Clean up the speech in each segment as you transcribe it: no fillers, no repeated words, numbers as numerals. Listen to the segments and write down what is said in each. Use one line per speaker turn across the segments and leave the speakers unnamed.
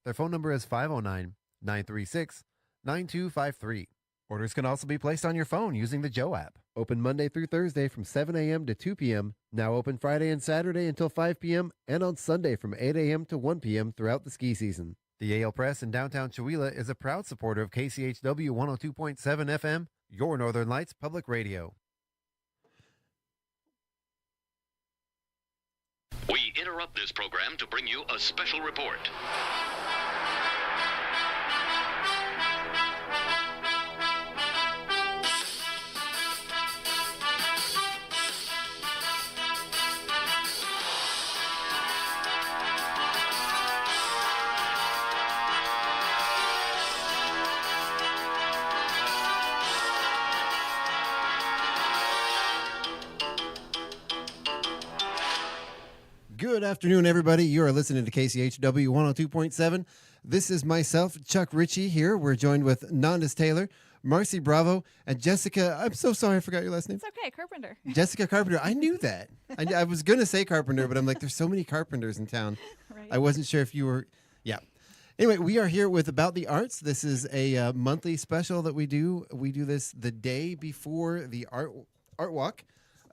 Their phone number is 509-936-9253. Orders can also be placed on your phone using the Joe app. Open Monday through Thursday from 7 a.m. to 2 p.m. Now open Friday and Saturday until 5 p.m. and on Sunday from 8 a.m. to 1 p.m. throughout the ski season. The Yale Press in downtown Chewelah is a proud supporter of KCHW 102.7 FM, your Northern Lights Public Radio.
We interrupt this program to bring you a special report.
Good afternoon, everybody. You are listening to KCHW 102.7. This is myself, Chuck Ritchie, here. We're joined with Nondis Taylor, Marcy Bravo, and Jessica. I'm so sorry I forgot your last name.
It's okay, Carpenter.
Jessica Carpenter. I knew that. I was going to say Carpenter, but I'm like, there's so many Carpenters in town.
Right.
I wasn't sure if you were. Yeah. Anyway, we are here with About the Arts. This is a monthly special that we do. We do this the day before the art walk.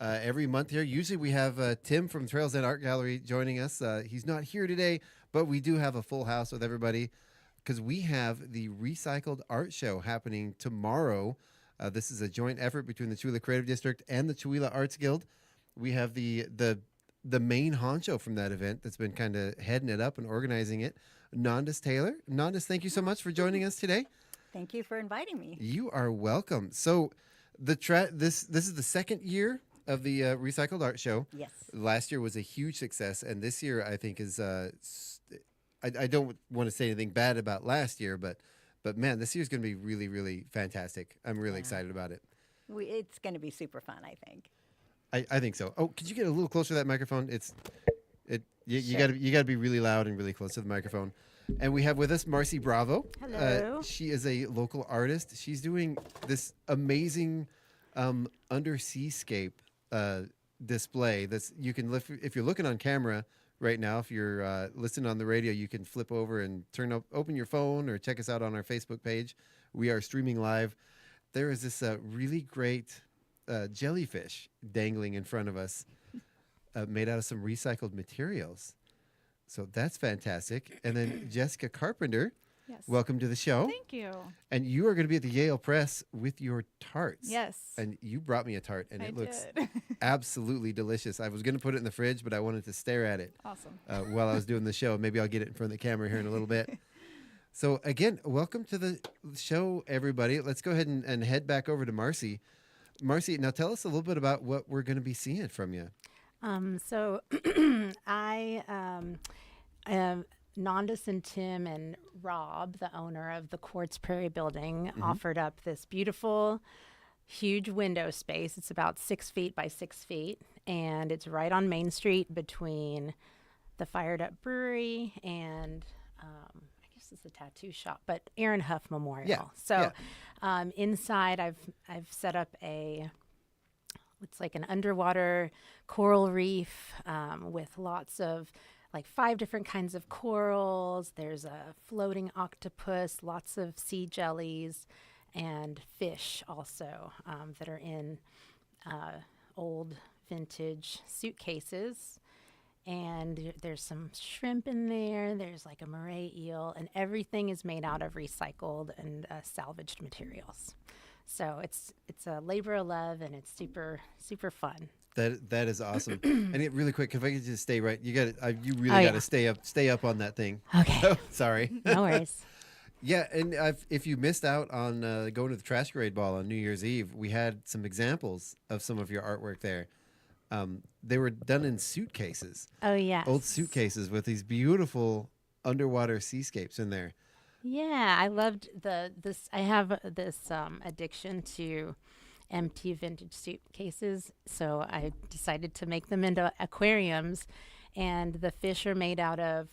Every month here. Usually we have Tim from Trails End Art Gallery joining us. He's not here today, but we do have a full house with everybody because we have the Recycled Art Show happening tomorrow. This is a joint effort between the Chewelah Creative District and the Chewelah Arts Guild. We have the main honcho from that event that's been kind of heading it up and organizing it, Nondis Taylor. Nondis, thank you so much for joining us today.
Thank you for inviting me.
You are welcome. So this is the second year of the Recycled Art Show.
Yes.
Last year was a huge success, and this year I think is. I don't want to say anything bad about last year, but man, this year's going to be really, really fantastic. I'm really excited about it.
It's going to be super fun, I think.
I think so. Oh, could you get a little closer to that microphone? You
Sure.
got to be really loud and really close to the microphone. And we have with us Marcy Bravo.
Hello.
She is a local artist. She's doing this amazing under seascape display that's you can lift if you're looking on camera right now. If you're listening on the radio, you can flip over and open your phone or check us out on our Facebook page. We are streaming live. There is this really great jellyfish dangling in front of us, made out of some recycled materials. So that's fantastic. And then Jessica Carpenter,
Yes.
welcome to the show.
Thank you.
And you are going to be at the Yale Press with your tarts.
Yes.
And you brought me a tart, and
I
it looks
did.
absolutely delicious. I was going to put it in the fridge, but I wanted to stare at it
Awesome.
while I was doing the show. Maybe I'll get it in front of the camera here in a little bit. So, again, welcome to the show, everybody. Let's go ahead and head back over to Marcy. Marcy, now tell us a little bit about what we're going to be seeing from you.
So Nondis and Tim and Rob, the owner of the Quartz Prairie building, offered up this beautiful, huge window space. It's about 6 feet by 6 feet, and it's right on Main Street between the Fired Up Brewery and I guess it's a tattoo shop, but Aaron Huff Memorial.
Yeah,
So inside, I've set up it's like an underwater coral reef with lots of like 5 different kinds of corals. There's a floating octopus, lots of sea jellies, and fish also that are in old vintage suitcases. And there's some shrimp in there. There's like a moray eel, and everything is made out of recycled and salvaged materials. So it's a labor of love, and it's super, super fun.
That is awesome. And really quick, if I could just stay right, you really got to stay up on that thing.
Okay.
Sorry.
No worries.
Yeah, and if you missed out on going to the Trash Parade Ball on New Year's Eve, we had some examples of some of your artwork there. They were done in suitcases.
Oh, yeah.
Old suitcases with these beautiful underwater seascapes in there.
Yeah, I loved this. I have this addiction to empty vintage suitcases, so I decided to make them into aquariums, and the fish are made out of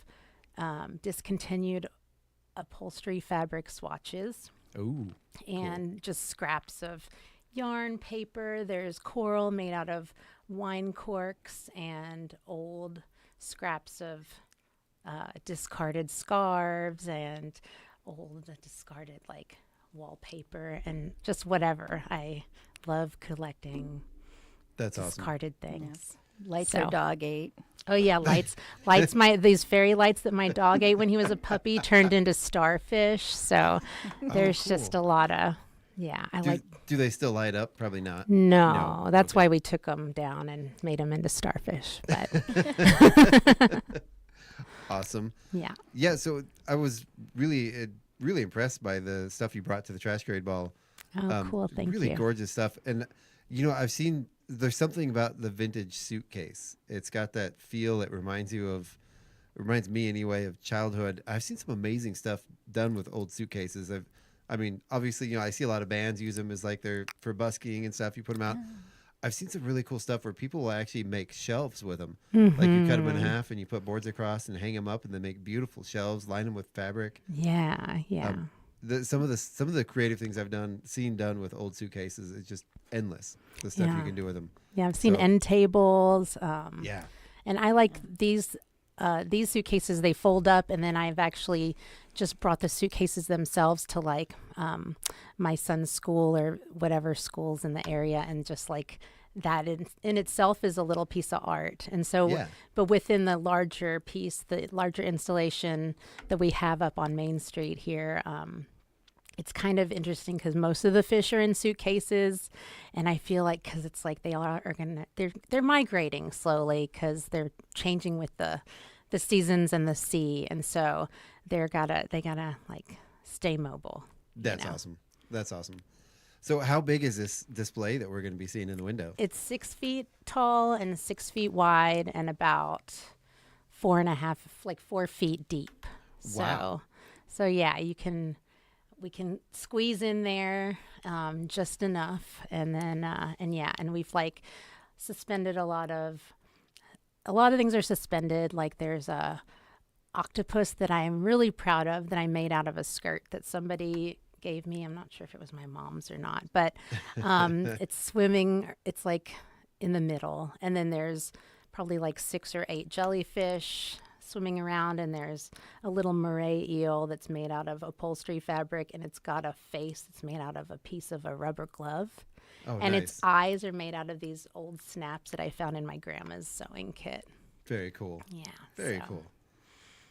discontinued upholstery fabric swatches.
Ooh,
and just scraps of yarn, paper. There's coral made out of wine corks and old scraps of discarded scarves and old discarded like wallpaper and just whatever. I love collecting
That's awesome.
discarded things.
Lights
So-
our dog ate.
Oh yeah, lights. These fairy lights that my dog ate when he was a puppy turned into starfish. So there's just a
cool.
lot of I
Do they still light up? Probably not.
No,
No,
that's
okay.
why we took them down and made them into starfish. But
Awesome.
yeah,
Yeah, so I was really impressed by the stuff you brought to the Trash Grade Ball.
oh cool, thank
really
you.
gorgeous stuff. And I've seen there's something about the vintage suitcase. It's got that feel. It reminds me anyway of childhood. I've seen some amazing stuff done with old suitcases. Obviously, I see a lot of bands use them as like they're for busking and stuff. You put them out. I've seen some really cool stuff where people will actually make shelves with them. Like you cut them in half and you put boards across and hang them up and then make beautiful shelves, line them with fabric.
Yeah.
Some of the creative things I've seen done with old suitcases is just endless. The stuff you
Yeah.
can do with them.
Yeah, I've seen
So-
end tables.
Yeah.
And I like these suitcases. They fold up, and then I've actually just brought the suitcases themselves to like my son's school or whatever schools in the area, and just like that in itself is a little piece of art. And so,
Yeah.
but within the larger piece, the larger installation that we have up on Main Street here, it's kind of interesting because most of the fish are in suitcases, and I feel like because it's like they're migrating slowly because they're changing with the seasons and the sea, and so they gotta like stay mobile.
That's
know.
awesome. That's awesome. So how big is this display that we're going to be seeing in the window?
It's 6 feet tall and 6 feet wide and about 4.5, like 4 feet deep.
Wow.
So yeah, we can squeeze in there just enough, and then and we've like suspended a lot of things are suspended. Like there's a octopus that I am really proud of that I made out of a skirt that somebody gave me. I'm not sure if it was my mom's or not, but it's swimming. It's like in the middle, and then there's probably like 6 or 8 jellyfish swimming around, and there's a little moray eel that's made out of upholstery fabric, and it's got a face that's made out of a piece of a rubber glove.
Oh,
And
nice.
its eyes are made out of these old snaps that I found in my grandma's sewing kit.
Very cool.
Yeah.
Very
so-
cool.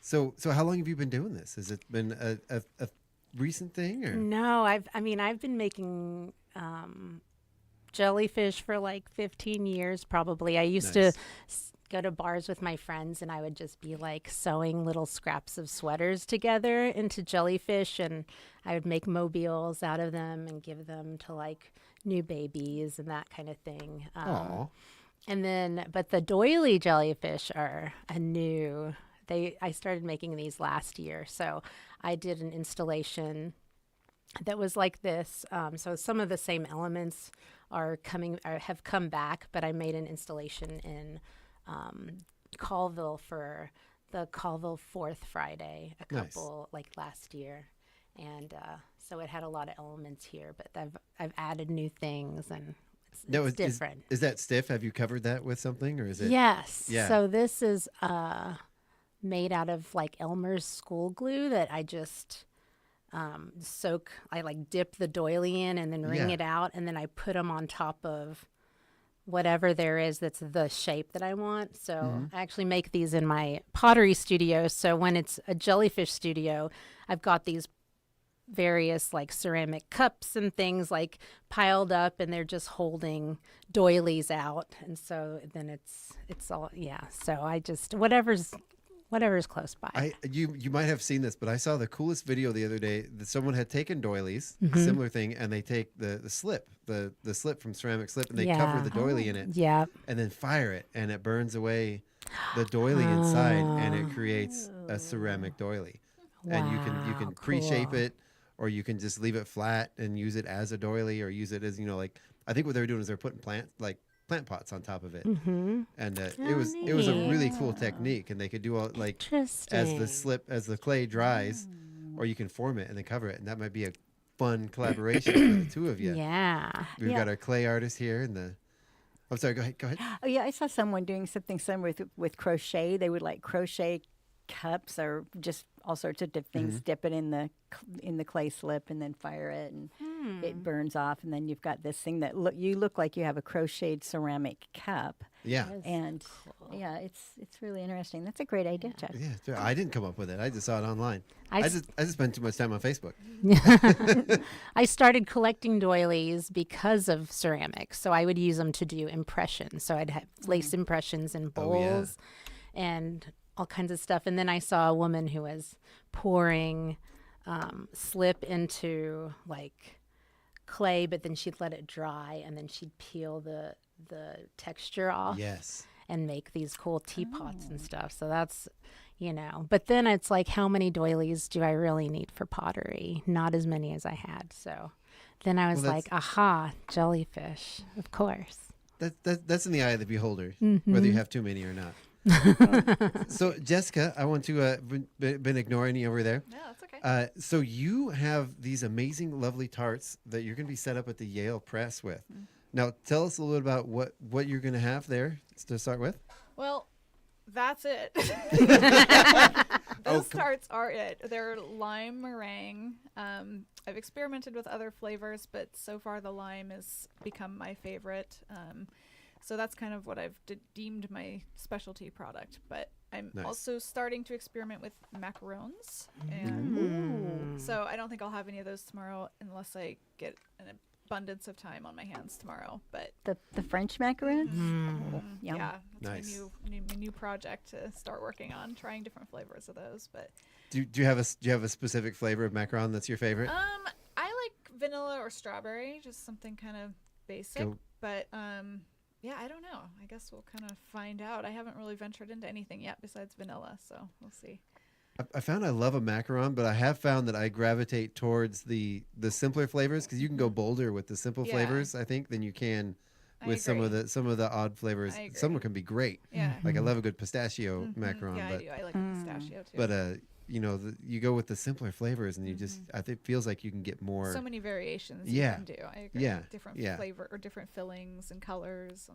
So how long have you been doing this? Has it been a recent thing or?
No, I've been making jellyfish for like 15 years probably. I used
Nice.
to go to bars with my friends, and I would just be like sewing little scraps of sweaters together into jellyfish, and I would make mobiles out of them and give them to like new babies and that kind of thing.
Aw.
And then, but the doily jellyfish are I started making these last year. So I did an installation that was like this. So some of the same elements have come back, but I made an installation in Colville for the Colville 4th Friday,
Nice.
like last year. And so it had a lot of elements here, but I've added new things, and it's different.
Is that stiff? Have you covered that with something or is it?
Yes.
Yeah.
So this is made out of like Elmer's school glue that I just I like dip the doily in and then wring
Yeah.
it out, and then I put them on top of whatever there is that's the shape that I want. So
Mm-hmm.
I actually make these in my pottery studio. So when it's a jellyfish studio, I've got these various like ceramic cups and things like piled up, and they're just holding doilies out. And so then it's all, yeah. So I just, whatever's close by.
You might have seen this, but I saw the coolest video the other day that someone had taken doilies,
Mm-hmm.
similar thing, and they take the slip from ceramic slip, and they cover the doily in it,
Yeah.
and then fire it, and it burns away the doily inside, and it creates a ceramic doily. And you can
Wow,
pre-shape
cool.
it, or you can just leave it flat and use it as a doily, or use it as like I think what they're doing is they're putting plant pots on top of it,
Mm-hmm.
and it
Oh,
was a
neat.
really cool technique, and they could do all like
Interesting.
as the clay dries, or you can form it and then cover it, and that might be a fun collaboration for the two of you.
Yeah.
We've
Yeah.
got our clay artist here, and I'm sorry. Go ahead.
Oh yeah, I saw someone doing something similar with crochet. They would like crochet cups or just all sorts of different things. Dip it in the clay slip and then fire it, and it burns off. And then you've got this thing that you look like you have a crocheted ceramic cup.
Yeah.
And yeah, it's really interesting. That's a great idea, Chuck.
Yeah, sure. I didn't come up with it. I just saw it online.
I
I just spent too much time on Facebook.
I started collecting doilies because of ceramics. So I would use them to do impressions. So I'd have lace impressions in
Oh, yeah.
bowls and all kinds of stuff. And then I saw a woman who was pouring slip into like clay, but then she'd let it dry and then she'd peel the texture off.
Yes.
And make these cool teapots and stuff. So that's, but then it's like, how many doilies do I really need for pottery? Not as many as I had. So then I was
Well,
like, aha, jellyfish, of course.
That's in the eye of the beholder, whether you have too many or not. So Jessica, I want to been ignoring you over there.
No, that's okay.
So you have these amazing, lovely tarts that you're going to be set up at the Yale Press with. Now, tell us a little about what you're going to have there to start with.
Well, that's it. Those tarts are it. They're lime meringue. I've experimented with other flavors, but so far the lime has become my favorite. So that's kind of what I've deemed my specialty product. But I'm
Nice.
also starting to experiment with macarons. And so I don't think I'll have any of those tomorrow unless I get an abundance of time on my hands tomorrow. But
The French macarons. Yum.
yeah, that's
Nice.
my new project to start working on, trying different flavors of those. But
Do you have a specific flavor of macaron that's your favorite?
I like vanilla or strawberry, just something kind of basic.
Go.
But yeah, I don't know. I guess we'll kind of find out. I haven't really ventured into anything yet besides vanilla, so we'll see.
I found I love a macaron, but I have found that I gravitate towards the simpler flavors because you can go bolder with the simple
Yeah.
flavors, I think, than you can
I
with some of
agree.
the odd flavors.
I
Some
agree.
can be great.
Yeah.
Like I love a good pistachio macaron,
Yeah, I
but
do. I like the pistachio too.
but you go with the simpler flavors and you just I think it feels like you can get more.
So many variations
Yeah.
you can do. I agree.
Yeah.
Different
Yeah.
flavor or different fillings and colors.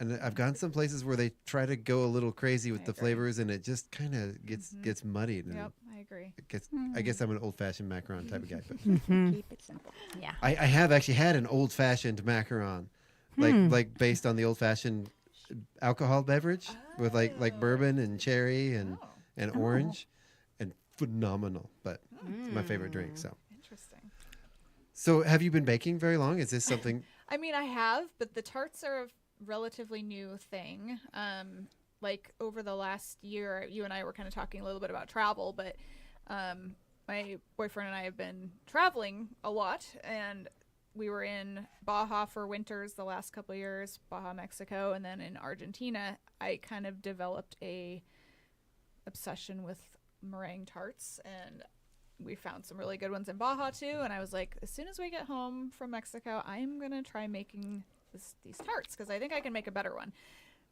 And I've gone some places where they try to go a little crazy with
I
the
agree.
flavors, and it just kind of gets muddied. And
Yep, I agree.
it gets, I guess I'm an old-fashioned macaron type of guy. But
Keep it simple.
Yeah.
I have actually had an old-fashioned macaron, like based on the old-fashioned alcohol beverage with like bourbon and cherry and orange, and phenomenal. But it's my favorite drink.
Interesting.
So have you been baking very long? Is this something?
I mean, I have, but the tarts are a relatively new thing. Like over the last year, you and I were kind of talking a little bit about travel, but my boyfriend and I have been traveling a lot, and we were in Baja for winters the last couple of years, Baja, Mexico, and then in Argentina. I kind of developed a obsession with meringue tarts, and we found some really good ones in Baja too. And I was like, as soon as we get home from Mexico, I'm gonna try making these tarts because I think I can make a better one.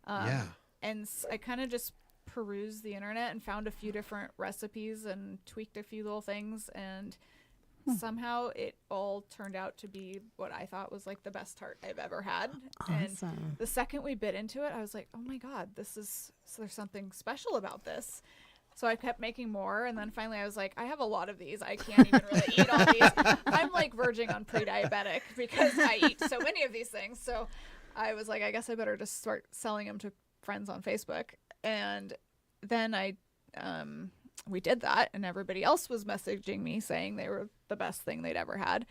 Yeah.
And I kind of just perused the internet and found a few different recipes and tweaked a few little things, and somehow it all turned out to be what I thought was like the best tart I've ever had. And
Awesome.
the second we bit into it, I was like, oh my God, there's something special about this. So I kept making more, and then finally I was like, I have a lot of these. I can't even really eat all these. I'm like verging on pre-diabetic because I eat so many of these things. So I was like, I guess I better just start selling them to friends on Facebook. And then we did that, and everybody else was messaging me saying they were the best thing they'd ever had.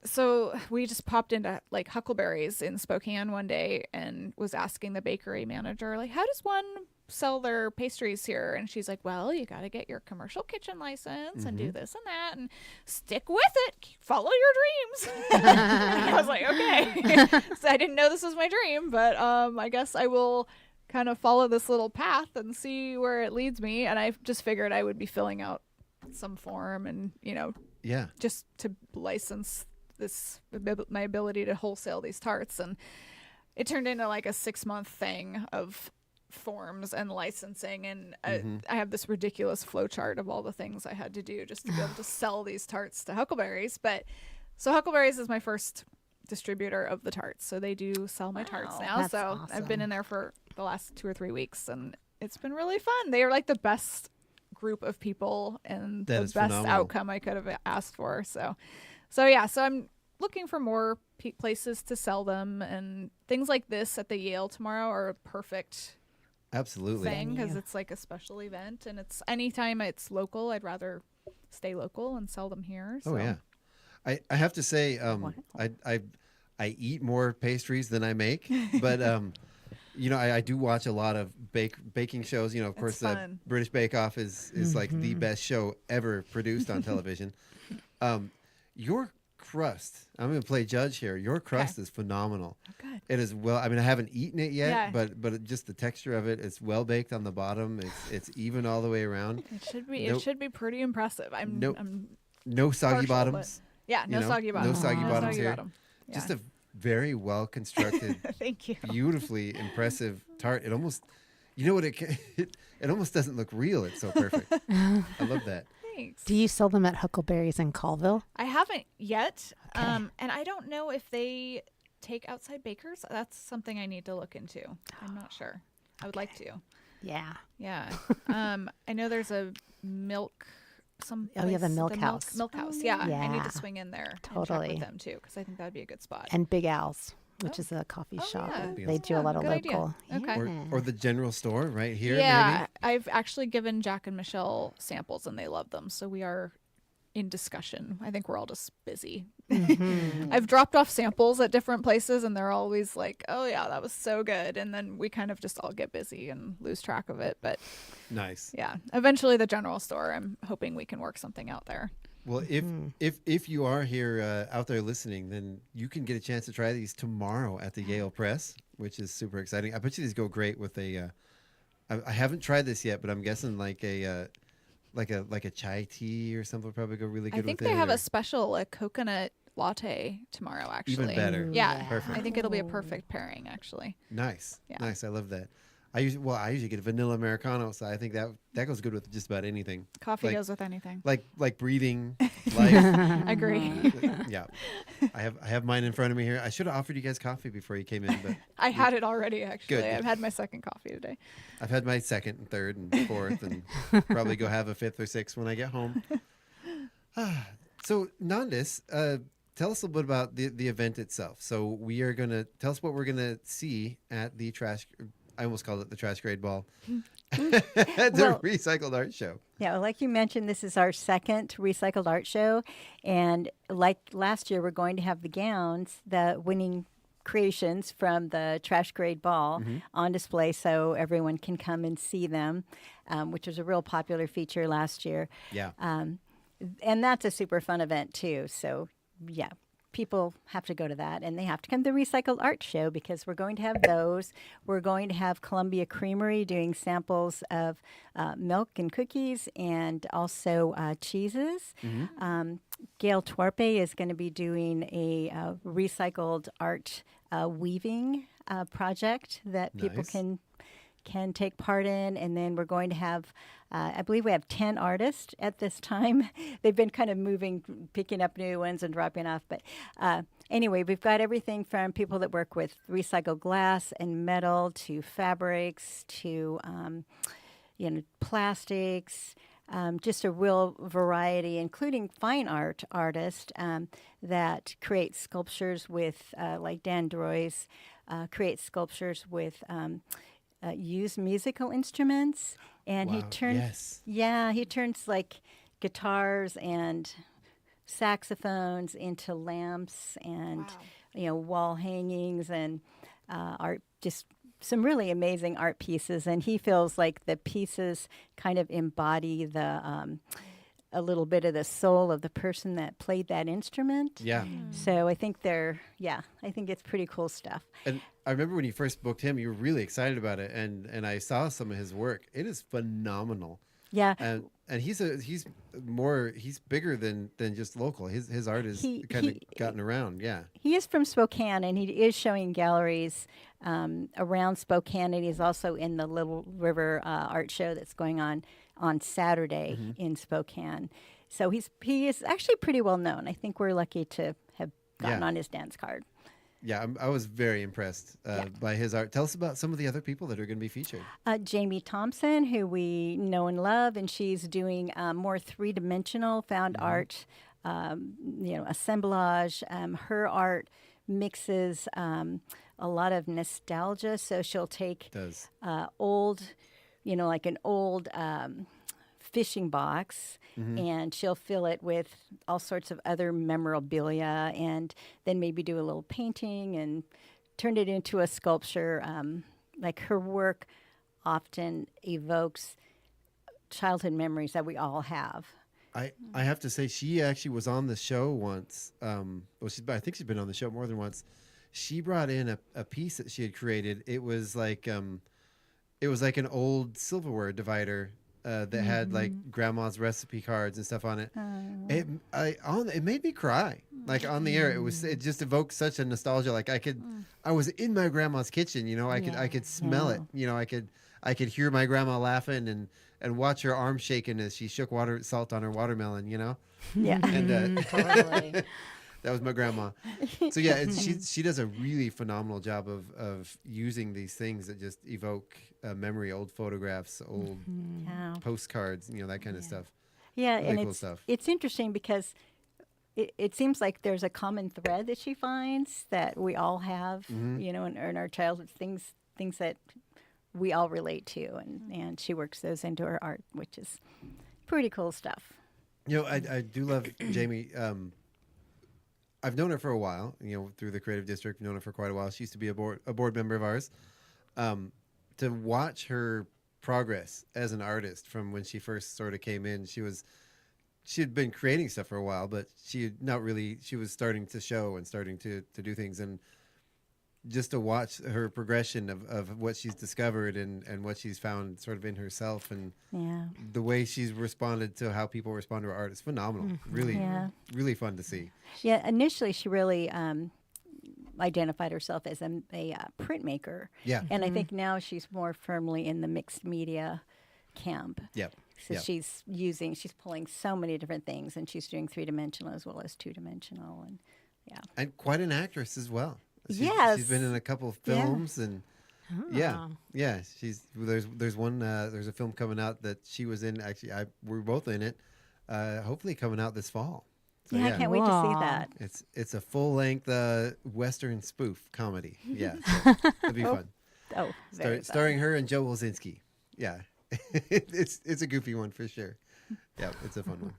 So we just popped into like Huckleberry's in Spokane one day and was asking the bakery manager, like, how does one sell their pastries here? And she's like, well, you got to get your commercial kitchen license and do this and that and stick with it, follow your dreams. And I was like, okay. So I didn't know this was my dream, but I guess I will kind of follow this little path and see where it leads me. And I just figured I would be filling out some form and
Yeah.
just to license my ability to wholesale these tarts. And it turned into like a 6-month thing of forms and licensing, and I have this ridiculous flow chart of all the things I had to do just to be able to sell these tarts to Huckleberry's. But so Huckleberry's is my first distributor of the tarts, so they do sell my tarts now.
That's
so I've been
awesome.
in there for the last 2 or 3 weeks, and it's been really fun. They are like the best group of people and
That
the
is
best
phenomenal.
outcome I could have asked for. So yeah. So I'm looking for more places to sell them, and things like this at the Yale tomorrow are a perfect
Absolutely.
thing because
Venue.
it's like a special event, and it's anytime it's local, I'd rather stay local and sell them here. So.
Oh yeah. I have to say,
Wow.
I eat more pastries than I make, but you know, I do watch a lot of baking shows. You know, of
It's
course, the
fun.
British Bake Off is like the best show ever produced on television. Your crust, I'm going to play judge here. Your crust is phenomenal.
Oh, good.
It is well. I mean, I haven't eaten it yet,
Yeah.
but just the texture of it, it's well baked on the bottom. It's even all the way around.
It should be.
Nope.
It should be pretty impressive. I'm.
Nope.
I'm
No soggy
partial, but-
bottoms.
Yeah.
You
No
know,
soggy
no
bottom.
soggy bottoms here.
bottom. Yeah.
Just a very well constructed,
Thank you.
beautifully impressive tart. It almost, you know what it almost doesn't look real. It's so perfect. I love that.
Thanks.
Do you sell them at Huckleberry's in Colville?
I haven't yet,
Okay.
and I don't know if they take outside bakers. That's something I need to look into. I'm not sure. I would like to.
Yeah.
Yeah. I know there's a milk.
Oh, yeah, the Milk House.
Milk house. Yeah. I need
Yeah.
to swing in there and
Totally.
check with them too, because I think that'd be a good spot.
And Big Al's, which
Oh.
is a coffee
Oh,
shop.
yeah.
Big
They
Al's.
do a lot of
Good idea.
local.
Okay.
Or the general store right here.
Yeah,
Maybe.
I've actually given Jack and Michelle samples, and they love them. So we are in discussion. I think we're all just busy.
Mm-hmm.
I've dropped off samples at different places, and they're always like, "Oh yeah, that was so good," and then we kind of just all get busy and lose track of it. But
Nice.
yeah, eventually the general store. I'm hoping we can work something out there.
Well, if you are here out there listening, then you can get a chance to try these tomorrow at the Yale Press, which is super exciting. I bet you these go great with a. I haven't tried this yet, but I'm guessing like a chai tea or something would probably go really good
I think
with it.
they have
or
a special coconut latte tomorrow. Actually,
even better.
Yeah,
Perfect.
I think it'll be a perfect pairing. Actually,
Nice,
Yeah.
nice. I love that. I usually get a vanilla americano, so I think that goes good with just about anything.
coffee
Like-
goes with anything.
Like breathing, life.
Agree.
Yeah, I have mine in front of me here. I should have offered you guys coffee before you came in, but
I had it already. Actually,
Good.
I've had my second coffee today.
I've had my second and third and fourth, and probably go have a fifth or sixth when I get home. So Nondis, tell us a little bit about the event itself. So we are gonna tell us what we're gonna see at the trash. I almost called it the trash grade ball. The
Well-
recycled art show.
Yeah, well, like you mentioned, this is our second recycled art show. And like last year, we're going to have the gowns, the winning creations from the trash grade ball on display so everyone can come and see them, which was a real popular feature last year.
Yeah.
And that's a super fun event, too. So, yeah. People have to go to that, and they have to come to the Recycled Art Show because we're going to have those. We're going to have Columbia Creamery doing samples of milk and cookies and also cheeses. Gail Twarpe is going to be doing a recycled art weaving project that people
Nice.
can take part in. And then we're going to have, I believe we have 10 artists at this time. They've been kind of moving, picking up new ones and dropping off. But anyway, we've got everything from people that work with recycled glass and metal to fabrics to, plastics. Just a real variety, including fine art artists that create sculptures with, like Dan Droy's, creates sculptures with used musical instruments, and he
Wow,
turns
yes.
he turns like guitars and saxophones into lamps and wall hangings and art, just some really amazing art pieces. And he feels like the pieces kind of embody the a little bit of the soul of the person that played that instrument.
Yeah.
So I think I think it's pretty cool stuff.
And I remember when you first booked him, you were really excited about it, and I saw some of his work. It is phenomenal.
Yeah.
And he's bigger than just local. His art is
He-
kind of
he-
gotten around. Yeah.
He is from Spokane, and he is showing galleries around Spokane, and he's also in the Little River Art Show that's going on Saturday in Spokane. So he is actually pretty well known. I think we're lucky to have gotten
Yeah.
on his dance card.
I was very impressed by his art. Tell us about some of the other people that are going to be featured.
Jamie Thompson, who we know and love, and she's doing more three-dimensional found art, assemblage. Her art mixes a lot of nostalgia, so she'll take
Does.
old, like an old fishing box, and she'll fill it with all sorts of other memorabilia, and then maybe do a little painting and turn it into a sculpture. Like her work often evokes childhood memories that we all have.
I have to say, she actually was on the show once. I think she's been on the show more than once. She brought in a piece that she had created. It was like an old silverware divider that had like grandma's recipe cards and stuff on it. It made me cry. Like on the air, it just evoked such a nostalgia. Like I was in my grandma's kitchen. I could smell it. I could hear my grandma laughing and watch her arm shaking as she shook salt on her watermelon.
Yeah.
And
Totally.
that was my grandma. So yeah, she does a really phenomenal job of using these things that just evoke memory, old photographs, old postcards, that kind of stuff.
Yeah,
Really
and
cool stuff.
it's interesting because it seems like there's a common thread that she finds that we all have, in our childhood, things that we all relate to, and she works those into her art, which is pretty cool stuff.
I do love Jamie. I've known her for a while, through the Creative District. I've known her for quite a while. She used to be a board member of ours. To watch her progress as an artist from when she first sort of came in, she had been creating stuff for a while, but she was starting to show and starting to do things. And just to watch her progression of what she's discovered and what she's found sort of in herself, and the way she's responded to how people respond to her art is phenomenal. Really, really fun to see.
Yeah, initially she really identified herself as a printmaker.
Yeah.
And I think now she's more firmly in the mixed media camp.
Yep.
So
Yep.
she's pulling so many different things, and she's doing three-dimensional as well as two-dimensional, and
And quite an actress as well.
Yes.
She's been in a couple of films and yeah. There's one there's a film coming out that she was in. Actually, we're both in it. Hopefully coming out this fall. So,
I can't wait to see
Wow.
that.
It's a full length Western spoof comedy. Yeah, so it'll be fun.
Oh, very fun.
Starring her and Joe Wilzinski. Yeah, it's a goofy one for sure. Yeah, it's a fun one.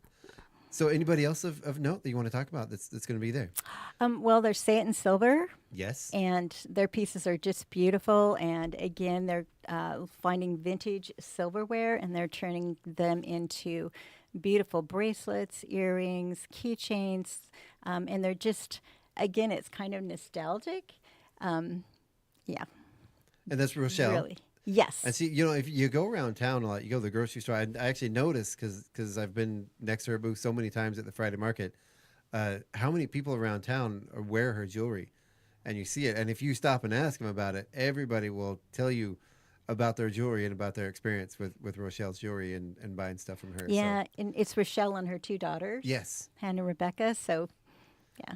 So, anybody else of note that you want to talk about that's going to be there?
Well, there's Say It in Silver,
Yes.
and their pieces are just beautiful. And again, they're finding vintage silverware, and they're turning them into beautiful bracelets, earrings, keychains, and they're just, again, it's kind of nostalgic.
And that's Rochelle.
Really. Yes.
And see, if you go around town a lot, you go to the grocery store. I actually noticed because I've been next to her booth so many times at the Friday market, how many people around town wear her jewelry, and you see it. And if you stop and ask them about it, everybody will tell you about their jewelry and about their experience with Rochelle's jewelry and buying stuff from her.
Yeah,
So,
and it's Rochelle and her two daughters.
yes.
Hannah and Rebecca. So, yeah.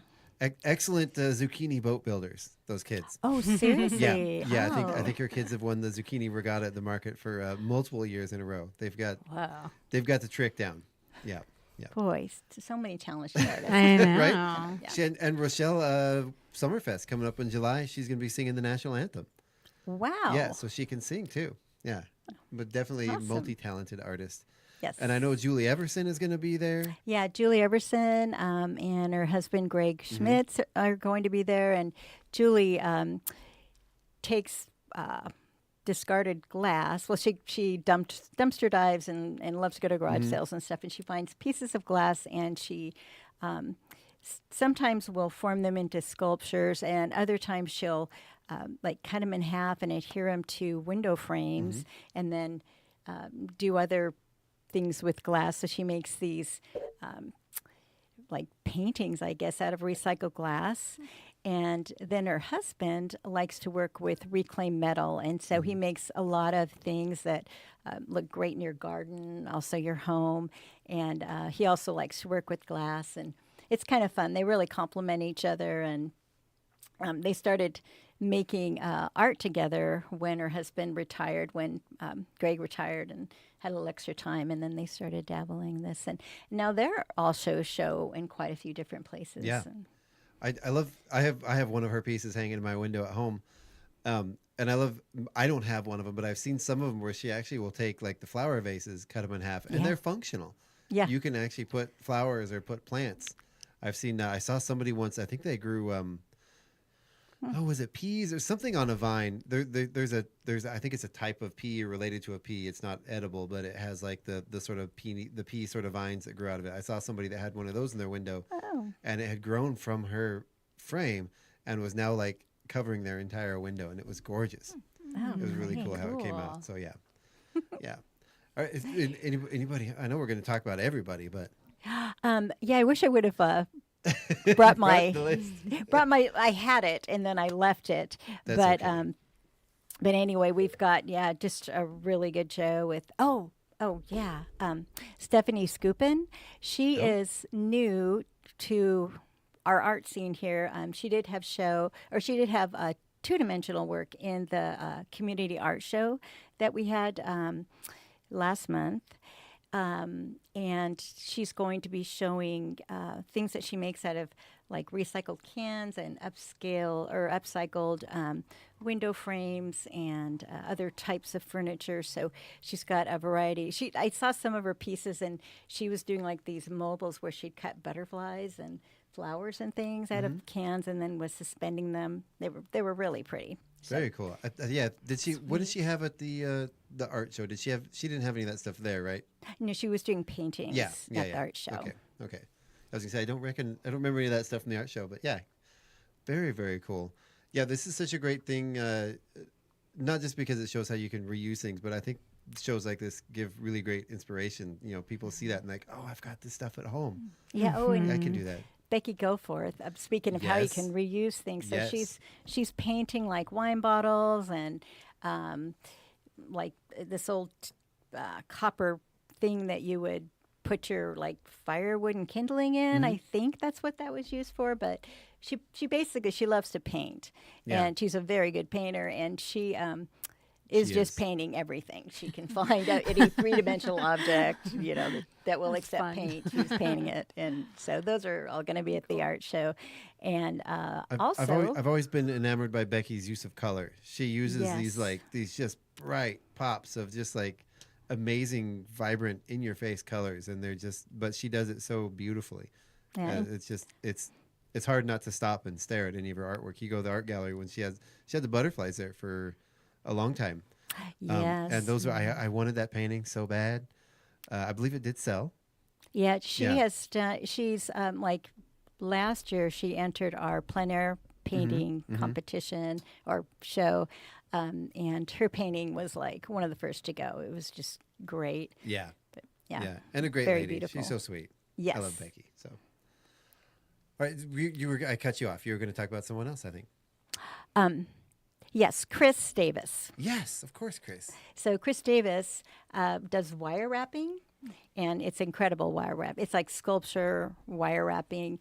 Excellent zucchini boat builders. Those kids.
Oh, seriously?
Yeah.
Oh.
I think her kids have won the zucchini regatta at the market for multiple years in a row. They've got the trick down. Yeah.
Boy, so many talented artists.
I know.
Right?
Yeah.
And Rochelle, Summerfest coming up in July. She's going to be singing the national anthem.
Wow.
Yeah, so she can sing too. Yeah, but definitely
Awesome.
multi-talented artist.
Yes.
And I know Julie Everson is going to be there.
Yeah, Julie Everson and her husband Greg Schmitz are going to be there. And Julie takes discarded glass. Well, she dumpster dives and loves to go to garage sales and stuff. And she finds pieces of glass, and she sometimes will form them into sculptures, and other times she'll cut them in half and adhere them to window frames, and then do other things with glass. So she makes these paintings, I guess, out of recycled glass. And then her husband likes to work with reclaimed metal. And so he makes a lot of things that look great in your garden, also your home. And he also likes to work with glass. And it's kind of fun. They really complement each other. And they started making art together when her husband retired, when Greg retired and had a little extra time, and then they started dabbling in this. And now they're also show in quite a few different places.
Yeah.
And
I have one of her pieces hanging in my window at home. And I don't have one of them, but I've seen some of them where she actually will take like the flower vases, cut them in half, and
Yeah.
they're functional.
Yeah.
You can actually put flowers or put plants. I've seen, I saw somebody once, I think they grew, was it peas or something on a vine? There's I think it's a type of pea related to a pea. It's not edible, but it has like the sort of pea sort of vines that grow out of it. I saw somebody that had one of those in their window, and it had grown from her frame and was now like covering their entire window, and it was gorgeous.
Oh,
It was really
very
cool how it came
cool.
out. So yeah, yeah. All right, anybody? I know we're going to talk about everybody, but
Yeah, I wish I would have brought my
the list.
I had it and then I left it.
That's
but
okay.
but anyway, we've got just a really good show with Stephanie Scoopin. She is new to our art scene here. She did have two-dimensional work in the community art show that we had last month. And she's going to be showing things that she makes out of like recycled cans and upcycled window frames and other types of furniture. So she's got a variety. I saw some of her pieces, and she was doing like these mobiles where she'd cut butterflies and flowers and things out of cans, and then was suspending them. They were really pretty.
Very cool. Yeah. Did she? What did she have at the art show? Did she have? She didn't have any of that stuff there, right?
No, she was doing paintings
Yeah.
at the art show.
Okay. I was gonna say I don't remember any of that stuff from the art show, but yeah, very very cool. Yeah, this is such a great thing. Not just because it shows how you can reuse things, but I think shows like this give really great inspiration. You know, people see that and like, oh, I've got this stuff at home.
Yeah. Oh, and
I can do that.
Becky Goforth. Speaking of how you
Yes.
can reuse things, so
Yes.
she's painting like wine bottles and like this old copper thing that you would put your like firewood and kindling in. I think that's what that was used for. But she basically she loves to paint,
Yeah.
and she's a very good painter, and she is
She
just
is.
painting everything she can find any three-dimensional object, that will
That's
accept
fun.
paint. She's painting it, and so those are all going to be at the art show. And
I've always been enamored by Becky's use of color. She uses
Yes.
these just bright pops of just like amazing, vibrant, in your face colors, and but she does it so beautifully.
Yeah.
It's hard not to stop and stare at any of her artwork. You go to the art gallery when she had the butterflies there for a long time.
yes,
And those I wanted that painting so bad. I believe it did sell.
yeah, she
Yeah.
has done. She's like last year she entered our plein air painting competition or show, and her painting was like one of the first to go. It was just great.
Yeah.
Yeah,
And a great
very
lady.
beautiful.
She's so sweet.
Yes.
I love Becky. So, all right, I cut you off. You were going to talk about someone else, I think.
Yes, Chris Davis.
Yes, of course, Chris.
So Chris Davis does wire wrapping, and it's incredible wire wrap. It's like sculpture wire wrapping,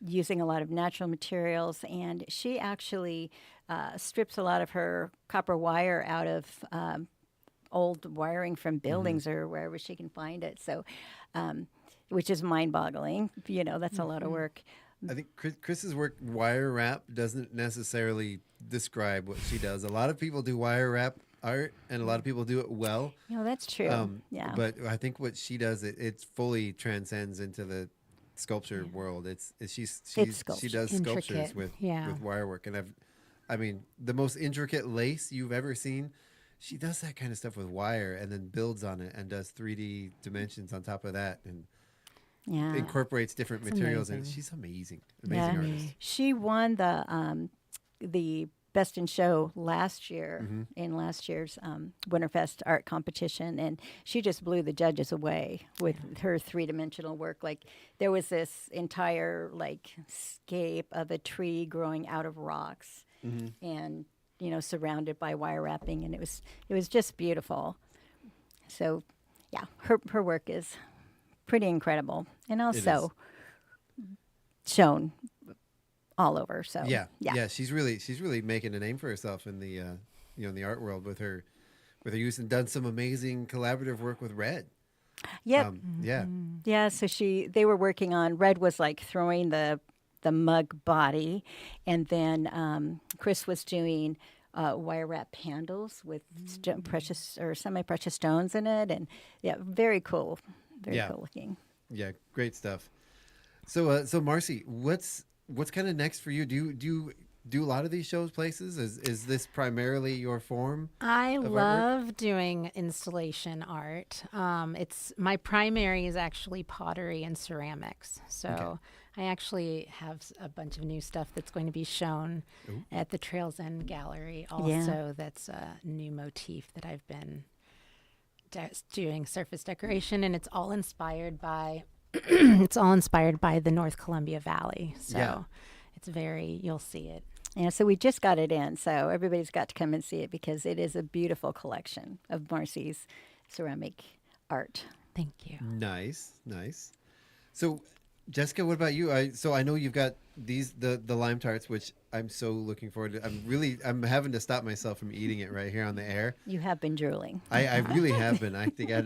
using a lot of natural materials. And she actually strips a lot of her copper wire out of old wiring from buildings or wherever she can find it. So, which is mind-boggling. That's a lot of work.
I think Chris's work, wire wrap, doesn't necessarily describe what she does. A lot of people do wire wrap art, and a lot of people do it well.
That's true. Yeah.
But I think what she does, it fully transcends into the sculpture world. She
sculpture.
does sculptures
Intricate,
with
yeah.
wire work, and I mean, the most intricate lace you've ever seen. She does that kind of stuff with wire, and then builds on it and does 3D dimensions on top of that, and
yeah.
incorporates different
It's
materials. And
amazing.
she's amazing
Yeah.
artist.
She won the Best in Show last year in last year's Winterfest art competition, and she just blew the judges away with her three-dimensional work. Like there was this entire like scape of a tree growing out of rocks, and surrounded by wire wrapping, and it was just beautiful. So, yeah, her work is pretty incredible, and also shown all over. So
yeah. She's really making a name for herself in the in the art world with her use, and done some amazing collaborative work with Red.
Yep.
Yeah.
Yeah, so they were working on, Red was like throwing the mug body, and then Chris was doing wire wrap handles with precious or semi-precious stones in it, and yeah, very cool looking.
Yeah, great stuff. So Marcy, what's kind of next for you? Do you do a lot of these shows places? Is this primarily your form?
I
of artwork?
love doing installation art. It's my primary is actually pottery and ceramics. So
Okay.
I actually have a bunch of new stuff that's going to be shown at the Trails End Gallery. Also, that's a new motif that I've been doing surface decoration, and it's all inspired by the North Columbia Valley. So
Yeah.
it's you'll see it.
Yeah, so we just got it in, so everybody's got to come and see it because it is a beautiful collection of Marcy's ceramic art.
Thank you.
Nice. So, Jessica, what about you? I know you've got the lime tarts, which I'm so looking forward to. I'm having to stop myself from eating it right here on the air.
You have been drooling.
I really have been. I think I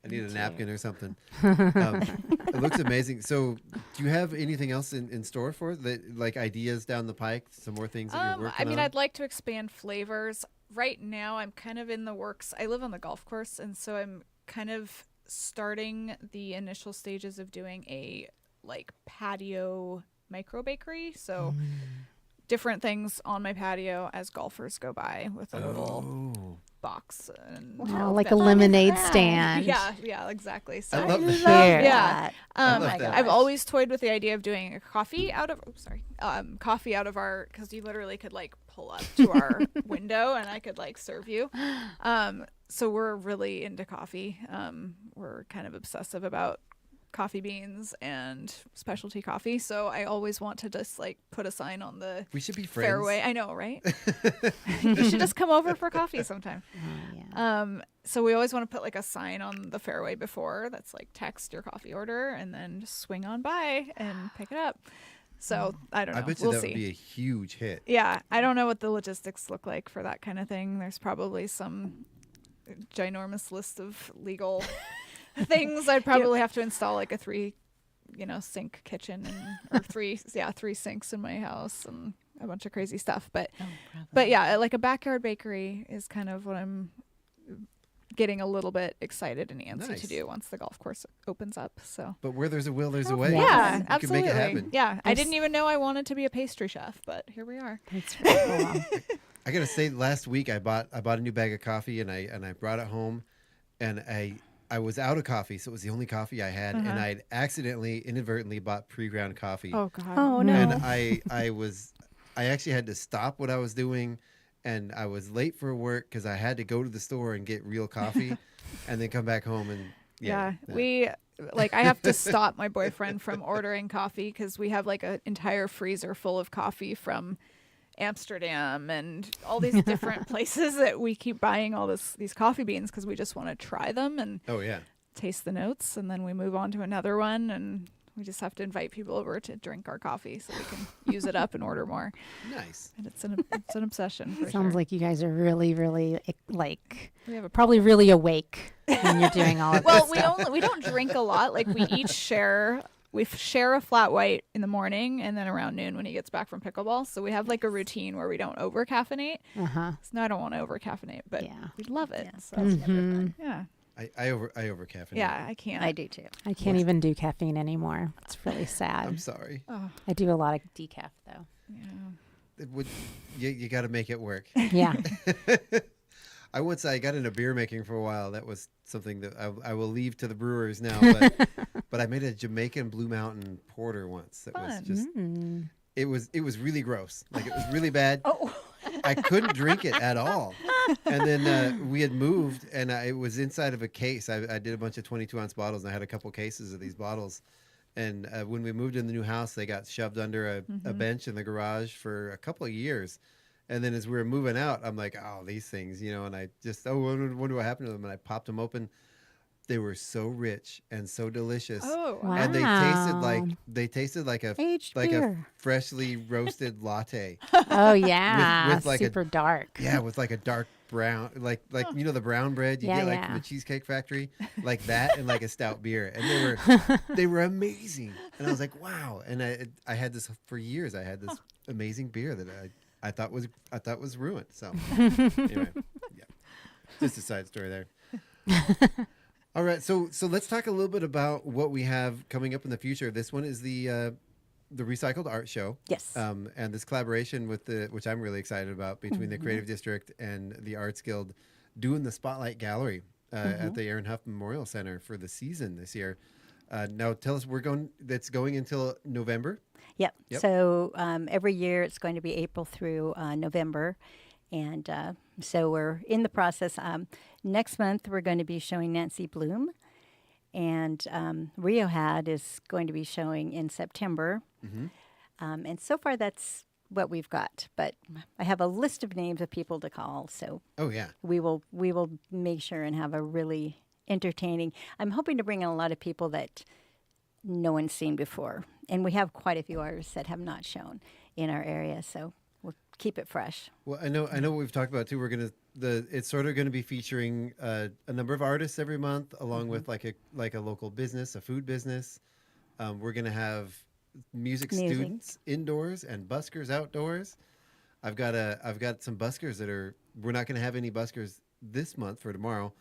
need a napkin or something. It looks amazing. So, do you have anything else in store for that, like ideas down the pike? Some more things that you're working on?
I'd like to expand flavors. Right now, I'm kind of in the works. I live on the golf course, and so I'm kind of starting the initial stages of doing a patio micro bakery. So different things on my patio as golfers go by with a little box and
Oh, like a lemonade stand.
yeah, exactly. So
I love that.
yeah.
I love that.
I've always toyed with the idea of doing a coffee out of coffee out of our, because you literally could pull up to our window and I could serve you. So we're really into coffee. We're kind of obsessive about coffee beans and specialty coffee. So I always want to just put a sign on the
We should be friends.
fairway. I know, right? You should just come over for coffee sometime. So we always want to put a sign on the fairway before that's text your coffee order and then just swing on by and pick it up. So I don't know.
I bet you
We'll
that
see.
would be a huge hit.
Yeah, I don't know what the logistics look like for that kind of thing. There's probably some ginormous list of legal things. I'd probably have to install a 3 sink kitchen or three sinks in my house and a bunch of crazy stuff. But yeah, a backyard bakery is kind of what I'm getting a little bit excited and antsy
Nice.
to do once the golf course opens up. So
But where there's a will, there's a way.
yeah,
You
absolutely.
can make it happen.
Yeah, I didn't even know I wanted to be a pastry chef, but here we are.
That's really cool.
I gotta say, last week I bought a new bag of coffee and I brought it home, and I was out of coffee, so it was the only coffee I had, and I'd inadvertently bought pre-ground coffee.
Oh God.
Oh, no.
And I actually had to stop what I was doing, and I was late for work because I had to go to the store and get real coffee, and then come back home and
we I have to stop my boyfriend from ordering coffee because we have an entire freezer full of coffee from Amsterdam and all these different places that we keep buying all these coffee beans because we just want to try them and taste the notes, and then we move on to another one, and we just have to invite people over to drink our coffee so we can use it up and order more.
Nice.
And it's an obsession. For
Sounds
sure.
like you guys are really, really
we have a
probably really awake when you're doing all of
well,
this
we don't drink a lot. We each share. We share a flat white in the morning and then around noon when he gets back from pickleball. So we have a routine where we don't over caffeinate.
Uh-huh.
So now I don't want to over caffeinate, but we love it.
Yes,
So
that's never fun.
yeah,
I over caffeinate.
yeah, I can't.
I do too.
I can't even do caffeine anymore. It's really sad.
I'm sorry.
Oh,
I do a lot of decaf though.
yeah.
It would, you got to make it work.
Yeah.
I got into beer making for a while. That was something that I will leave to the brewers now. But I made a Jamaican Blue Mountain porter once. That was
Fun.
just
Mm.
it was really gross. It was really bad.
Oh,
I couldn't drink it at all. And then we had moved, and it was inside of a case. I did a bunch of 22-ounce bottles, and I had a couple cases of these bottles. And when we moved in the new house, they got shoved under a bench in the garage for a couple of years. And then as we were moving out, I'm like, oh, these things, and I just, wonder what happened to them. And I popped them open. they were so rich and so delicious.
Oh,
Wow.
And they tasted like a
Aged
like
beer.
a freshly roasted latte.
Oh yeah,
with like a-
super dark.
Yeah, with like a dark brown, like you know the brown bread you
Yeah,
get like from
yeah.
the Cheesecake Factory, like that, and like a stout beer, and they were amazing. And I was like, wow. And I had this for years. I had this amazing beer that I thought was ruined. So anyway, yeah, just a side story there. All right, so let's talk a little bit about what we have coming up in the future. This one is the Recycled Art Show.
Yes.
And this collaboration with which I'm really excited about, between the Creative District and the Arts Guild, doing the Spotlight Gallery at the Aaron Huff Memorial Center for the season this year. Now, tell us, that's going until November.
Yep.
Yep.
So every year it's going to be April through November. And so we're in the process. Next month, we're going to be showing Nancy Bloom. And Rio Had is going to be showing in September. And so far, that's what we've got. But I have a list of names of people to call. So
Oh yeah,
we will make sure and have a really entertaining. I'm hoping to bring in a lot of people that no one's seen before. And we have quite a few artists that have not shown in our area. So we'll keep it fresh.
well I know what we've talked about too. It's sort of going to be featuring a number of artists every month, along with like a local business, a food business. We're going to have music students indoors and buskers outdoors. I've got some buskers we're not going to have any buskers this month for tomorrow,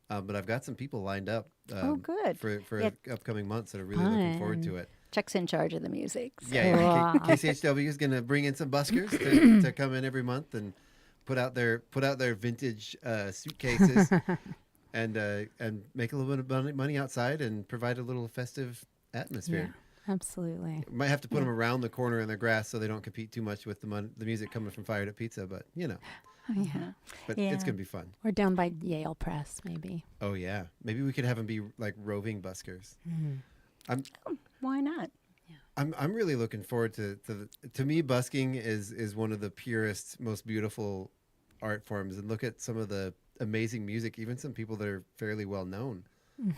but I've got some people lined up.
Good.
For upcoming months that are really looking forward to it.
Chuck's in charge of the music. So.
Yeah. KCHW is going to bring in some buskers to come in every month and put out their vintage suitcases and make a little bit of money outside and provide a little festive atmosphere.
Yeah, absolutely.
Might have to put them around the corner in the grass so they don't compete too much with the music coming from Fired Up Pizza, but you know.
Yeah.
But
Yeah.
it's going to be fun.
Or down by Yale Press, maybe.
Oh yeah. Maybe we could have them be like roving buskers.
Why not?
I'm really looking forward to me, busking is one of the purest, most beautiful art forms, and look at some of the amazing music, even some people that are fairly well known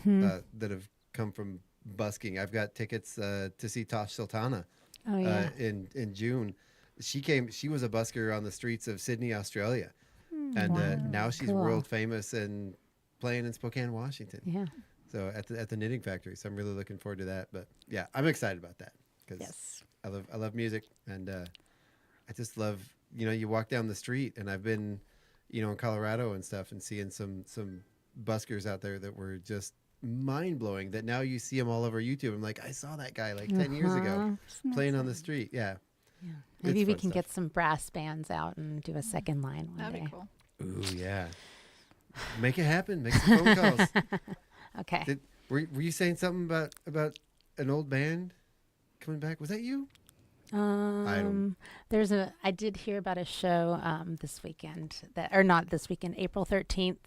that have come from busking. I've got tickets to see Tosh Sultana
Oh yeah.
in June. She was a busker on the streets of Sydney, Australia, and now she's
Cool.
world famous and playing in Spokane, Washington.
Yeah.
So at the Knitting Factory. So I'm really looking forward to that. But yeah, I'm excited about that because
Yes.
I love music, and I just love, you walk down the street, and I've been in Colorado and stuff, and seeing some buskers out there that were just mind blowing. That now you see them all over YouTube. I'm like, I saw that guy like 10 years ago playing on the street. Yeah.
Yeah. Maybe we
fun
can
stuff.
get some brass bands out and do a second line one
that'd
day.
be cool.
Ooh yeah. Make it happen. Make some phone calls.
Okay.
Were you saying something about an old band coming back? Was that you?
I did hear about a show this weekend not this weekend, April 13th.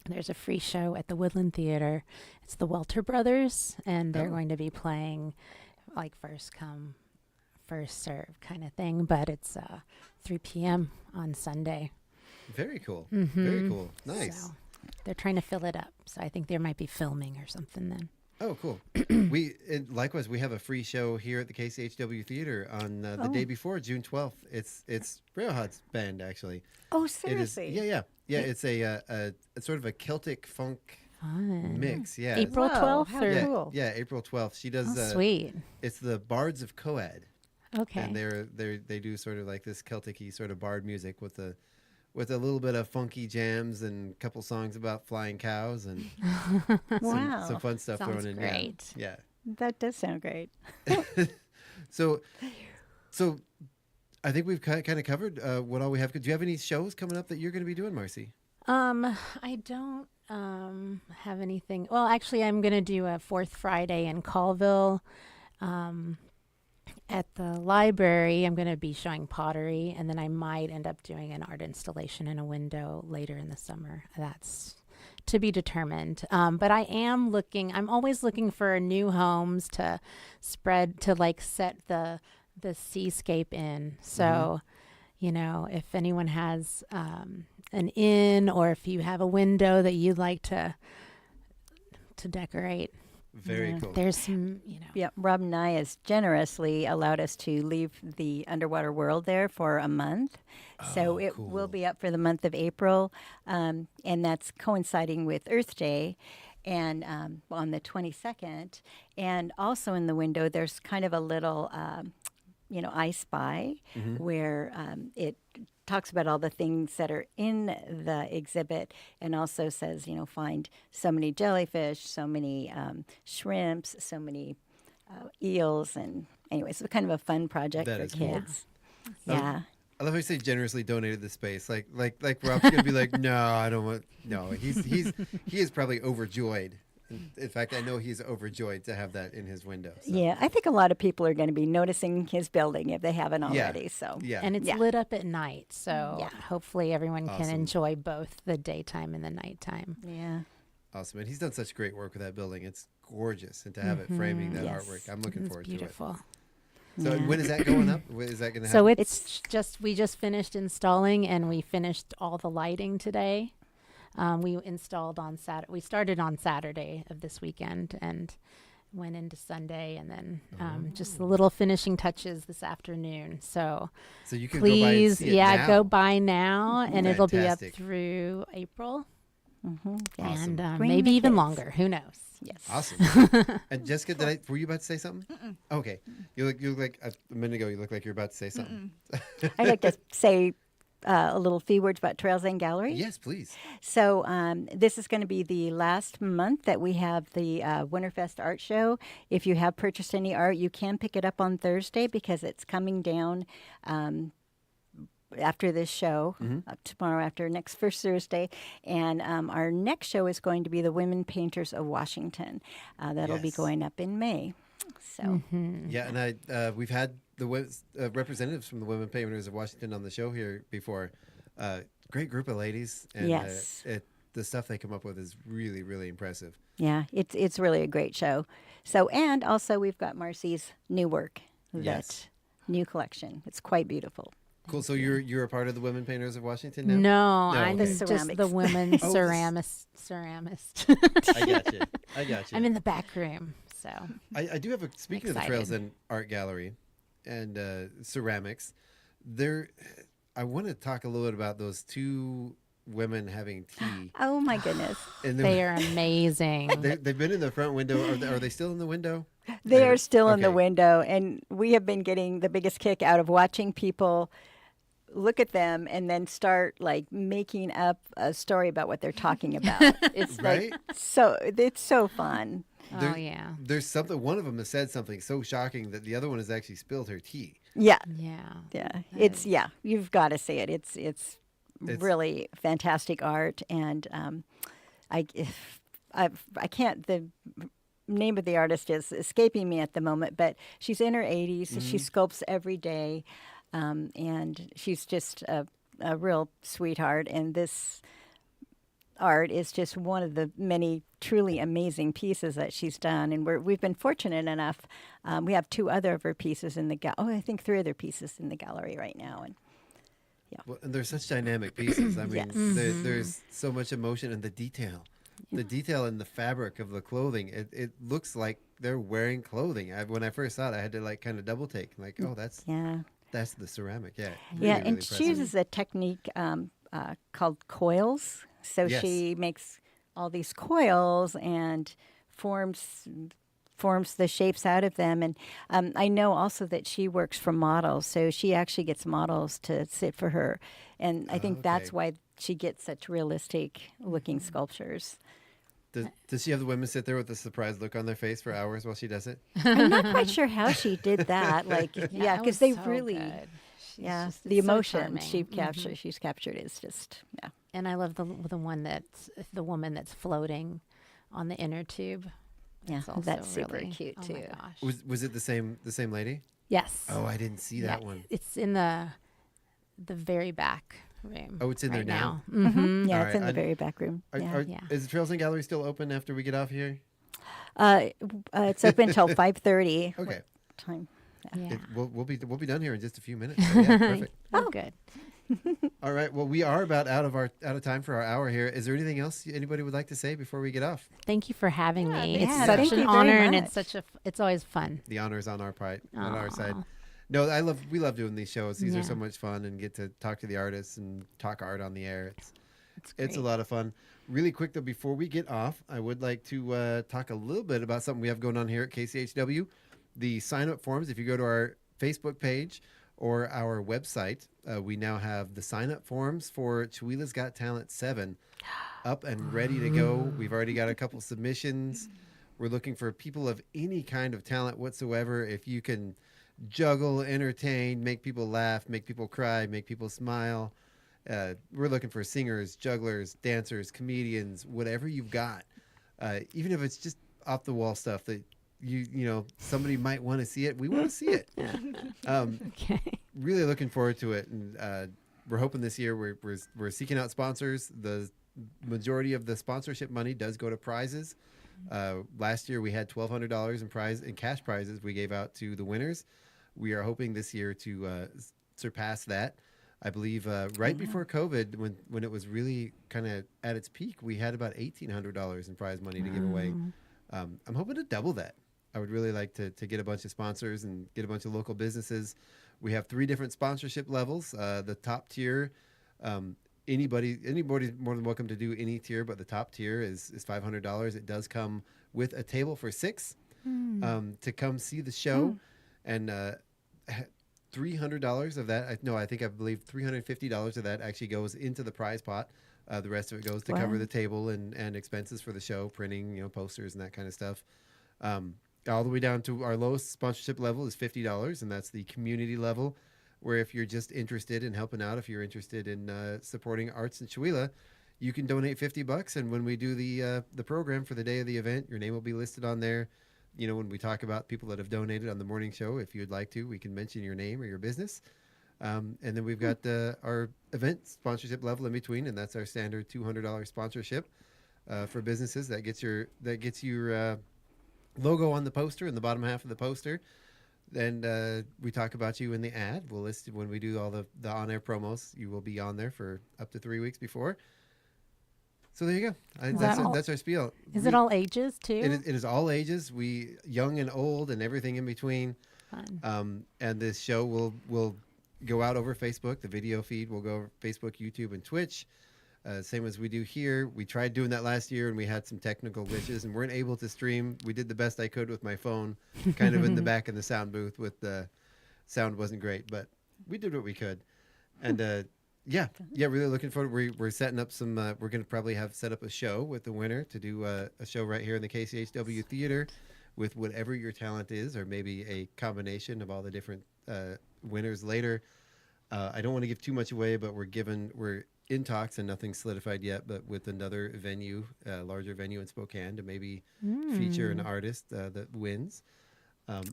There's a free show at the Woodland Theater. It's the Welter Brothers, and they're going to be playing like first come, first serve kind of thing, but it's 3 p.m. on Sunday.
Very cool. Very cool. Nice.
So they're trying to fill it up. So I think there might be filming or something then.
Oh, cool. Likewise, we have a free show here at the KCHW Theater on the day before, June 12th. It's Railhot's band, actually.
Oh,
It is,
seriously?
yeah. It's a sort of a Celtic funk
Fun.
mix. Yeah.
April
Whoa,
12th
how
or
yeah,
cool.
yeah, April 12th. She does.
Oh, sweet.
It's the Bards of Coed,
Okay.
and they do sort of like this Celtic-y sort of bard music with a little bit of funky jams and a couple songs about flying cows and
Wow.
some fun stuff
Sounds
thrown in.
great.
Yeah.
That does sound great.
So I think we've kind of covered what all we have. Do you have any shows coming up that you're going to be doing, Marcy?
I don't have anything. Well, actually, I'm going to do a fourth Friday in Colville. At the library, I'm going to be showing pottery, and then I might end up doing an art installation in a window later in the summer. That's to be determined. But I'm always looking for new homes to set the seascape in. So, if anyone has an inn, or if you have a window that you'd like to to decorate.
Very cool.
There's some,
Yeah, Rob and I has generously allowed us to leave the underwater world there for a month. So it will be up for the month of April, and that's coinciding with Earth Day. And on the 22nd, and also in the window, there's kind of a little, I Spy, where it talks about all the things that are in the exhibit, and also says, find so many jellyfish, so many shrimps, so many eels, and anyway, so kind of a fun project
That
for
is cool.
kids. Yeah.
I love how you say generously donated the space. Like Rob's gonna be like, no, I don't want. No, he is probably overjoyed. In fact, I know he's overjoyed to have that in his window. So.
Yeah, I think a lot of people are going to be noticing his building if they haven't already. So
Yeah.
and it's lit up at night. So
Yeah.
hopefully everyone can
Awesome.
enjoy both the daytime and the nighttime.
yeah.
Awesome, and he's done such great work with that building. It's gorgeous, and to have it framing that
Yes.
artwork, I'm looking
It's
forward
beautiful.
to it. So
Yeah.
when is that going up? When is that going to happen?
So we just finished installing, and we finished all the lighting today. We installed on Saturday. We started on Saturday of this weekend and went into Sunday, and then just the little finishing touches this afternoon. So
you can go by and
please,
see it now.
go by now, and it'll be up
Fantastic.
through April,
Awesome.
and
Bring
maybe
the
even
kids.
longer. Who knows?
Yes.
Awesome. And Jessica, were you about to say something? Okay. You look like a minute ago. You look like you're about to say something.
I'd like to say a little few words about Trails and Gallery.
Yes, please.
So this is going to be the last month that we have the Winterfest Art Show. If you have purchased any art, you can pick it up on Thursday because it's coming down after this show, tomorrow after next first Thursday. And our next show is going to be the Women Painters of Washington. That'll be
Yes.
going up in May. So
Yeah, and we've had the representatives from the Women Painters of Washington on the show here before. Great group of ladies, and
Yes.
the stuff they come up with is really, really impressive.
yeah, it's really a great show. So, and also we've got Marcy's new work,
Yes.
new collection. It's quite beautiful.
Cool. So you're a part of the Women Painters of Washington now?
No, I'm
okay.
just the
Ceramics.
women
Oh,
ceramist.
I got you.
I'm in the back room, so
I do have a speaking of the Trails
Excited.
and Art Gallery and ceramics. I want to talk a little bit about those two women having tea.
Oh my goodness.
And
they are amazing.
they've been in the front window. Are they still in the window?
They are still in the
Okay.
window, and we have been getting the biggest kick out of watching people look at them and then start like making up a story about what they're talking about. It's
Right?
like it's so fun.
Oh yeah,
There's something. One of them has said something so shocking that the other one has actually spilled her tea.
Yeah.
yeah.
You've got to see it. It's really fantastic art, and I can't the name of the artist is escaping me at the moment, but she's in her 80s. She sculpts every day, and she's just a real sweetheart. And this art is just one of the many truly amazing pieces that she's done. And we've been fortunate enough. We have two other of her pieces in the I think three other pieces in the gallery right now. And
Well, and they're such dynamic pieces. I mean,
Yes.
there's so much emotion in the detail. The detail in the fabric of the clothing. It looks like they're wearing clothing. When I first saw it, I had to like kind of double take. Like, oh, that's the ceramic. Yeah. Really,
yeah,
really
and she
impressive.
uses a technique called coils. So
Yes.
she makes all these coils and forms the shapes out of them. And I know also that she works for models, so she actually gets models to sit for her. And I think that's
okay.
why she gets such realistic looking sculptures.
Does she have the women sit there with a surprised look on their face for hours while she does it?
I'm not quite sure how she did that. Like,
That
because
was
they
so
really,
good. She's just-
the
it's so
emotion
charming.
she's captured is just,
And I love the woman that's the woman that's floating on the inner tube.
Yeah,
It's also
that's super
really-
cute,
oh
too.
My gosh.
Was it the same lady?
Yes.
Oh, I didn't see that one.
It's in the very back room.
Oh, it's in there
right
now?
Mm-hmm.
Yeah,
All
it's
right,
in the very back room.
Yeah.
Is the Trails and Gallery still open after we get off here?
It's open until 5:30.
Okay.
Time?
Yeah.
We'll be done here in just a few minutes. So yeah, perfect.
Oh, good.
All right. Well, we are about out of time for our hour here. Is there anything else anybody would like to say before we get off?
Thank you for having me.
thank
It's
you.
such
Thank
an
you very
honor, and
much.
it's always fun.
The honor is on our part, on our
Aw.
side. No, we love doing these shows. These are
Yeah.
so much fun, and get to talk to the artists and talk art on the air. It's a
great.
lot of fun. Really quick though, before we get off, I would like to talk a little bit about something we have going on here at KCHW. The sign-up forms. If you go to our Facebook page or our website, we now have the sign-up forms for Chihuahua's Got Talent 7 up and ready to go. We've already got a couple submissions. We're looking for people of any kind of talent whatsoever. If you can juggle, entertain, make people laugh, make people cry, make people smile. We're looking for singers, jugglers, dancers, comedians, whatever you've got. Even if it's just off the wall stuff that you know somebody might want to see it. We want to see it.
Okay.
Really looking forward to it, and we're hoping this year we're seeking out sponsors. The majority of the sponsorship money does go to prizes. Last year we had $1,200 in cash prizes we gave out to the winners. We are hoping this year to surpass that. I believe right before COVID, when it was really kind of at its peak, we had about $1,800 in prize money to give away. I'm hoping to double that. I would really like to get a bunch of sponsors and get a bunch of local businesses. We have 3 different sponsorship levels. The top tier, anybody's more than welcome to do any tier, but the top tier is $500. It does come with a table for 6 to come see the show, and $300 of that. I believe $350 of that actually goes into the prize pot. The rest of it goes to cover the table and expenses for the show, printing, posters and that kind of stuff. All the way down to our lowest sponsorship level is $50, and that's the community level, where if you're just interested in helping out, if you're interested in supporting arts in Chihuahua, you can donate $50, and when we do the program for the day of the event, your name will be listed on there. When we talk about people that have donated on the morning show, if you'd like to, we can mention your name or your business. And then we've got our event sponsorship level in between, and that's our standard $200 sponsorship for businesses. That gets your logo on the poster in the bottom half of the poster. And we talk about you in the ad. We'll list when we do all the on-air promos. You will be on there for up to 3 weeks before. So there you go. That's our spiel.
Is it all ages too?
It is all ages. We young and old and everything in between.
Fun.
And this show will go out over Facebook. The video feed will go over Facebook, YouTube, and Twitch. Same as we do here. We tried doing that last year, and we had some technical glitches and weren't able to stream. We did the best I could with my phone, kind of in the back of the sound booth with the sound wasn't great, but we did what we could. And yeah, really looking forward. We're setting up some. We're going to probably set up a show with the winner to do a show right here in the KCHW Theater with whatever your talent is, or maybe a combination of all the different winners later. I don't want to give too much away, but we're in talks and nothing solidified yet, but with another venue, larger venue in Spokane, to maybe feature an artist that wins.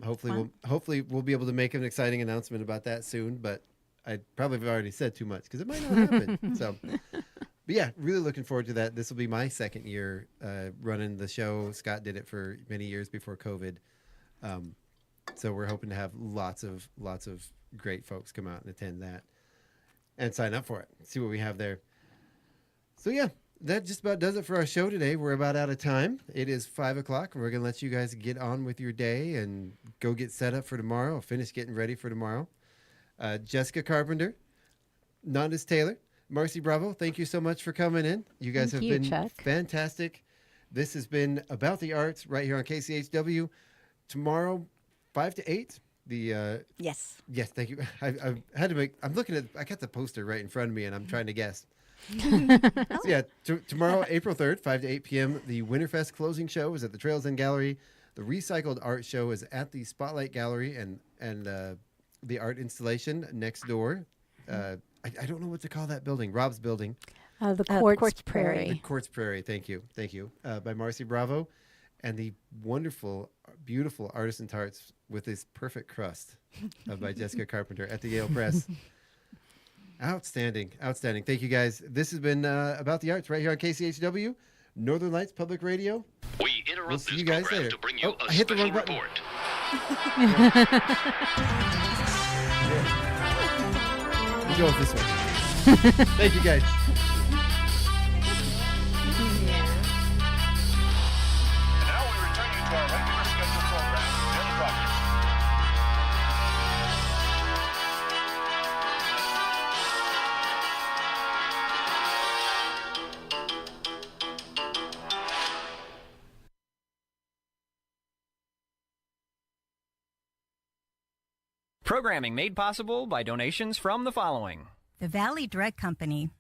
Hopefully we'll be able to make an exciting announcement about that soon, but I probably have already said too much because it might not happen. So, but yeah, really looking forward to that. This will be my second year running the show. Scott did it for many years before COVID. So we're hoping to have lots of great folks come out and attend that and sign up for it. See what we have there. So yeah, that just about does it for our show today. We're about out of time. It is 5:00, and we're going to let you guys get on with your day and go get set up for tomorrow, finish getting ready for tomorrow. Jessica Carpenter, Nondis Taylor, Marcy Bravo, thank you so much for coming in. You guys have been
Chuck.
fantastic. This has been About the Arts right here on KCHW. Tomorrow, 5 to 8.
Yes.
Yes, thank you. I had to I got the poster right in front of me, and I'm trying to guess. So yeah, tomorrow, April 3rd, 5 to 8 p.m., the Winterfest closing show is at the Trails End Gallery. The Recycled Art Show is at the Spotlight Gallery, and the art installation next door. I don't know what to call that building. Rob's building.
The Quartz
Prairie.
Prairie.
The Quartz Prairie. Thank you. By Marcy Bravo, and the wonderful, beautiful artisan tarts with this perfect crust by Jessica Carpenter at the Yale Press. Outstanding. Thank you guys. This has been About the Arts right here on KCHW, Northern Lights Public Radio.
We interrupt
We'll see
this
you guys
program
later.
to bring you
Oh,
a
I hit the
special
wrong button.
report.
We'll go with this one. Thank you, guys.
And now we return you to our regular scheduled program, Daily Progress.
Programming made possible by donations from the following.
The Valley Drug Company,